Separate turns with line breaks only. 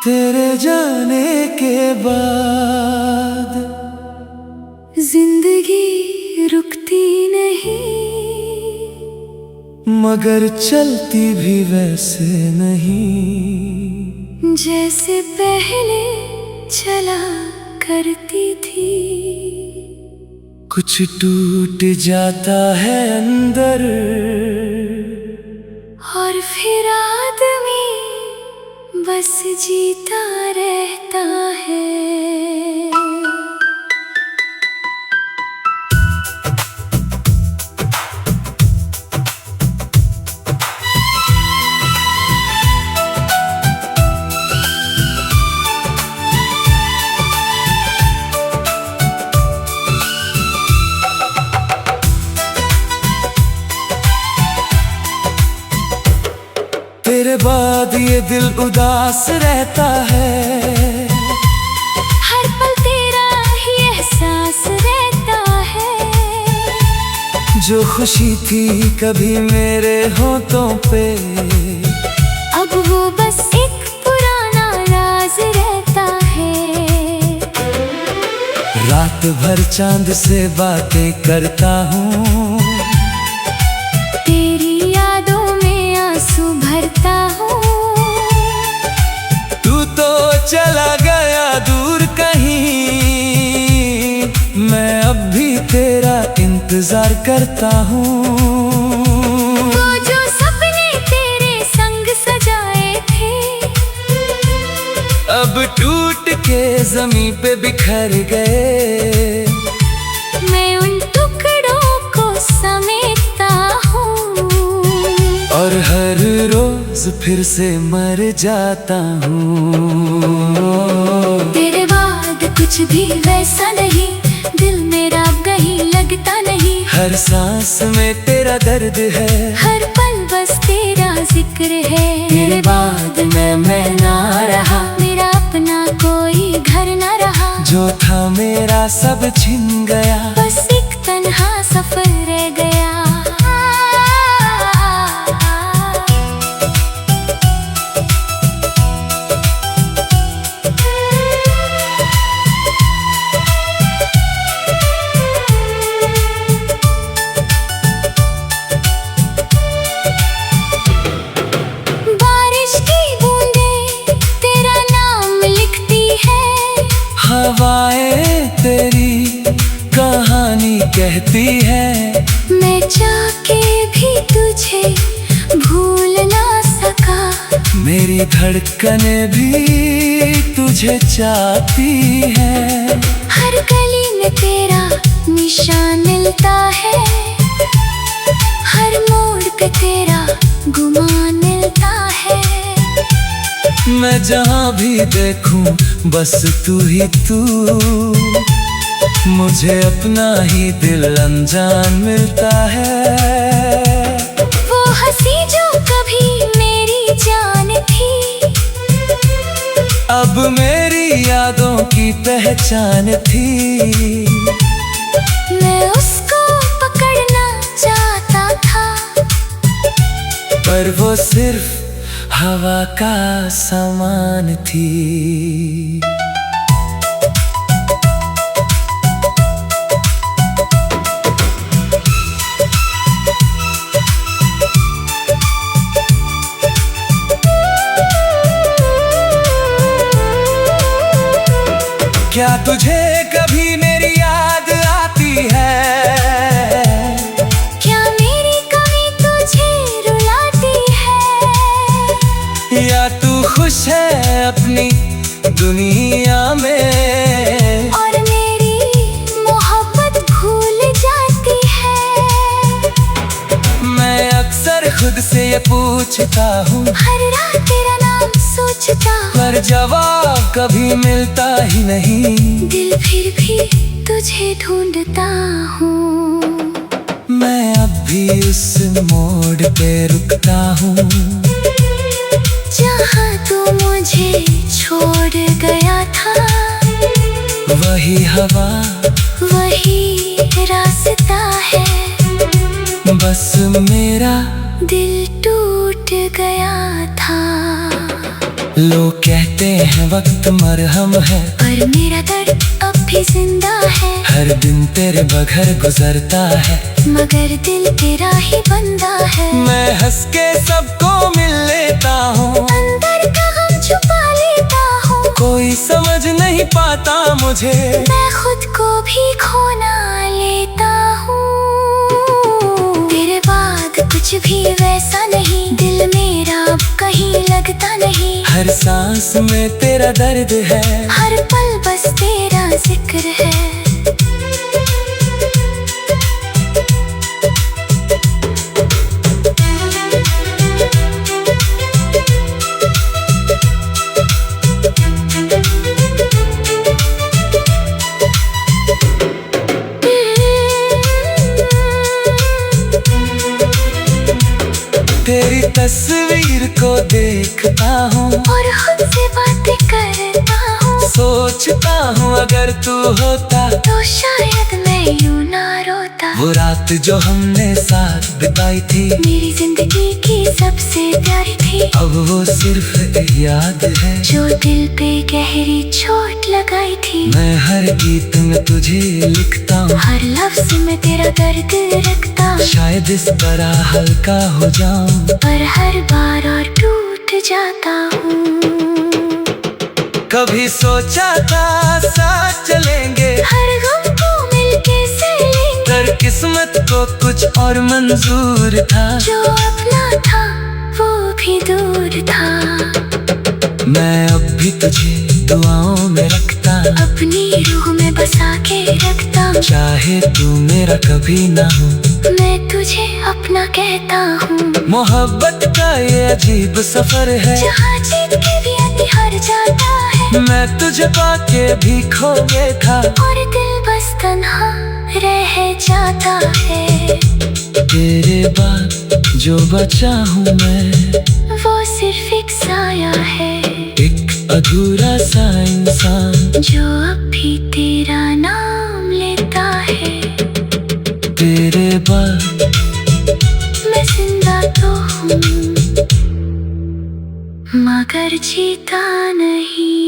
तेरे जाने के बाद
जिंदगी रुकती नहीं,
मगर चलती भी वैसे नहीं
जैसे पहले चला करती थी।
कुछ टूट जाता है अंदर
और फिर आदमी बस जीता रहता है।
तेरे बाद ये दिल उदास रहता है,
हर पल तेरा ही एहसास रहता है।
जो खुशी थी कभी मेरे होठों पे,
अब वो बस एक पुराना राज रहता है।
रात भर चांद से बातें करता हूँ,
तेरी यादों में आंसू भरता हूँ।
तू तो चला गया दूर कहीं, मैं अब भी तेरा इंतजार करता हूँ।
वो जो सपने तेरे संग सजाए थे,
अब टूट के ज़मीं पे बिखर गए।
मैं उन टुकड़ों को समेटता हूँ
और हर रोज फिर से मर जाता हूँ।
तेरे बाद कुछ भी वैसा नहीं, दिल मेरा अब कहीं लगता नहीं।
हर सांस में तेरा दर्द है,
हर पल बस तेरा जिक्र है।
तेरे बाद मैं ना रहा,
मेरा अपना कोई घर न रहा।
जो था मेरा सब छिन गया,
बस एक तन्हा सफर रह गया। बारिश की बूंदें तेरा नाम लिखती है,
हवाएं तेरी कहानी कहती है।
मैं जाके भी तुझे भूल ना सका।
मेरी धड़कनें भी तुझे चाहती है।
हर गली में तेरा निशान मिलता है, हर मोड़ पे तेरा गुमान मिलता है।
मैं जहाँ भी देखूं बस तू ही तू, मुझे अपना ही दिल अनजान मिलता है।
वो हंसी जो कभी मेरी जान थी,
अब मेरी यादों की पहचान थी।
मैं उसको पकड़ना चाहता था,
पर वो सिर्फ हवा का सामान थी। क्या तुझे कभी मेरी याद आती है?
क्या मेरी कमी तुझे रुलाती है?
या तू खुश है अपनी दुनिया में
और मेरी मोहब्बत भूल जाती है।
मैं अक्सर खुद से ये पूछता हूँ,
हर रात तेरा नाम सोचता हूँ,
पर जवाब कभी मिलता ही नहीं।
दिल फिर भी तुझे ढूंढता हूँ।
मैं अब भी उस मोड़ पे रुकता हूँ,
जहाँ तू मुझे छोड़ गया था।
वही हवा
वही रास्ता है,
बस मेरा
दिल टूट गया था।
लोग कहते हैं वक्त मरहम है,
पर मेरा दर्द अब भी जिंदा है।
हर दिन तेरे बगैर गुजरता है,
मगर दिल तेरा ही बंदा है।
मैं हंस के सबको मिल लेता हूँ,
अंदर का गम छुपा लेता हूँ।
कोई समझ नहीं पाता मुझे,
मैं खुद को भी खोना लेता हूँ। तेरे बाद कुछ भी वैसा नहीं, दिल मेरा अब कहीं लगता नहीं।
हर सांस में तेरा दर्द है,
हर पल बस तेरा जिक्र है।
तेरी तस्वीर को देखता हूँ
और खुद से बातें करता हूँ।
सोचता हूँ अगर तू होता
तो शायद मैं यूं ना रोता।
वो रात जो हमने साथ बिताई थी,
मेरी जिंदगी की सबसे प्यारी थी।
अब वो सिर्फ एक याद है
जो दिल पे गहरी चोट लगाई थी।
मैं हर गीत में तुझे लिखता हूँ,
हर लफ्ज में तेरा दर्द रखता हूँ।
शायद इस तरह हल्का हो जाऊं,
पर हर बार और टूट जाता हूँ।
कभी सोचा था साथ चलेंगे,
हर गम को मिलके सहेलेंगे।
पर किस्मत को कुछ और मंजूर था।
जो अपना था वो भी दूर था।
मैं अब भी तुझे दुआओं में रखता,
अपनी रूह में बसा के रखता।
चाहे तू मेरा कभी ना हो,
मैं तुझे अपना कहता हूँ।
मोहब्बत का ये अजीब सफर है,
जहाँ जीत के भी आदमी हार जाता है।
मैं तुझे पाके भी खो गया था,
और दिल बस तन्हा रह जाता है।
तेरे बाद जो बचा हूँ मैं,
वो सिर्फ एक साया है।
एक अधूरा सा इंसान
जो अब भी तेरा नाम लेता है।
तेरे बाद
मैं जिंदा तो हूँ मगर जीता नहीं।